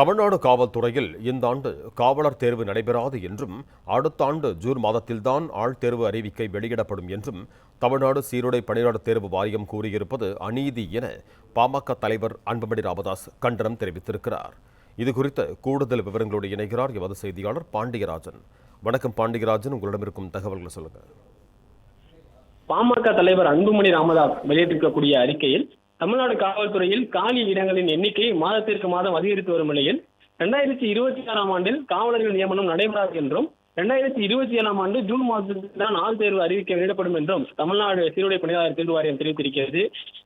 தமிழ்நாடு காவல்துறையில் இந்த ஆண்டு காவலர் தேர்வு நடைபெறாது என்றும் அடுத்த ஆண்டு ஜூன் மாதத்தில்தான் ஆள்தேர்வு அறிவிக்கை வெளியிடப்படும் என்றும் தமிழ்நாடு சீருடை பணியாளர் தேர்வு வாரியம் கூறியிருப்பது அநீதி என பாமக தலைவர் அன்புமணி ராமதாஸ் கண்டனம் தெரிவித்திருக்கிறார். இதுகுறித்த கூடுதல் விவரங்களோடு இணைகிறார் எமது செய்தியாளர் பாண்டியராஜன். வணக்கம் பாண்டியராஜன், உங்களிடம் இருக்கும் தகவல்களை சொல்லுங்க. பாமக தலைவர் அன்புமணி ராமதாஸ் வெளியிட்டிருக்கக்கூடிய அறிக்கையில் தமிழ்நாடு காவல்துறையில் காலி இடங்களின் எண்ணிக்கை மாதத்திற்கு மாதம் அதிகரித்து வரும் நிலையில் 2026ஆம் ஆண்டில் காவலர்கள் நியமனம் நடைபெறாது என்றும் 2027ஆம் ஆண்டு ஜூன் மாதத்தில் தான் ஆள் தேர்வு அறிவிக்க வெளியிடப்படும் என்றும் தமிழ்நாடு சீருடை பணியாளர் தேர்வு வாரியம் தெரிவித்திருக்கிறது.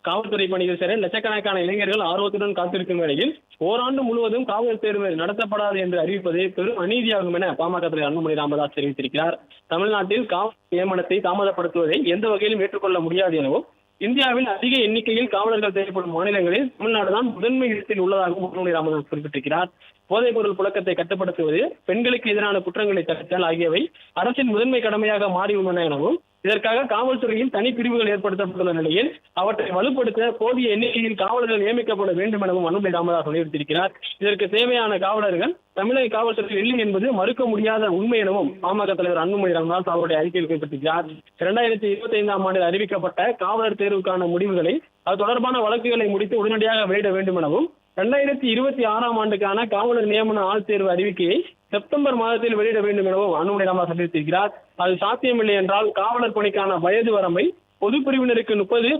காவல்துறை பணியில் சேர லட்சக்கணக்கான இளைஞர்கள் ஆர்வத்துடன் காத்திருக்கும் வேளையில் ஓராண்டு முழுவதும் காவல் தேர்வு நடத்தப்படாது என்று அறிவிப்பது பெரும் அநீதியாகும் என பாமக தலைவர் அன்புமணி ராமதாஸ் தெரிவித்திருக்கிறார். தமிழ்நாட்டில் காவல் நியமனத்தை தாமதப்படுத்துவதை எந்த வகையிலும் ஏற்றுக்கொள்ள முடியாது எனவும், இந்தியாவில் அதிக எண்ணிக்கையில் காவலர்கள் தேவைப்படும் மாநிலங்களில் தமிழ்நாடுதான் முதன்மை இடத்தில் உள்ளதாகவும் அன்புமணி ராமதாஸ் குறிப்பிட்டிருக்கிறார். போதைப் பொருள் புழக்கத்தை கட்டுப்படுத்துவது, பெண்களுக்கு எதிரான குற்றங்களை தடுத்தல் ஆகியவை அரசின் முதன்மை கடமையாக மாறியுள்ளன எனவும், இதற்காக காவல்துறையில் தனிப்பிரிவுகள் ஏற்படுத்தப்பட்டுள்ள நிலையில் அவற்றை வலுப்படுத்த போதிய எண்ணிக்கையில் காவலர்கள் நியமிக்கப்பட வேண்டும் எனவும் அன்புமணி ராமதாஸ் வலியுறுத்தியிருக்கிறார். இதற்கு தேவையான காவலர்கள் தமிழக காவல்துறையில் இல்லை என்பது மறுக்க முடியாத உண்மை எனவும் பாமக தலைவர் அன்புமணி ராமதாஸ் அவருடைய அறிக்கையில் குறிப்பிட்டிருக்கிறார். 2025ஆம் ஆண்டில் அறிவிக்கப்பட்ட காவலர் தேர்வுக்கான முடிவுகளை அது தொடர்பான வழக்குகளை முடித்து உடனடியாக வெளியிட வேண்டும் எனவும், 2026ஆம் ஆண்டுக்கான காவலர் நியமன ஆள் தேர்வு அறிவிக்கையை செப்டம்பர் மாதத்தில் வெளியிட வேண்டும் எனவும் அன்புமணி ராமதாஸ் தெரிவித்திருக்கிறார். அது சாத்தியமில்லை என்றால் காவலர் பணிக்கான வயது வரம்பை பொது பிரிவினருக்கு 30,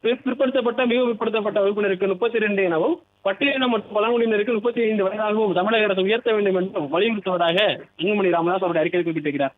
பிற்படுத்தப்பட்ட மிக பிற்படுத்தப்பட்ட வகுப்பினருக்கு 32 எனவும், பட்டியலின மற்றும் பழங்குடியினருக்கு 35 வயதாகவும் தமிழக அரசு உயர்த்த வேண்டும் என்றும் வலியுறுத்துவதாக அன்புமணி ராமதாஸ் அவருடைய அறிக்கையில் குறிப்பிட்டிருக்கிறார்.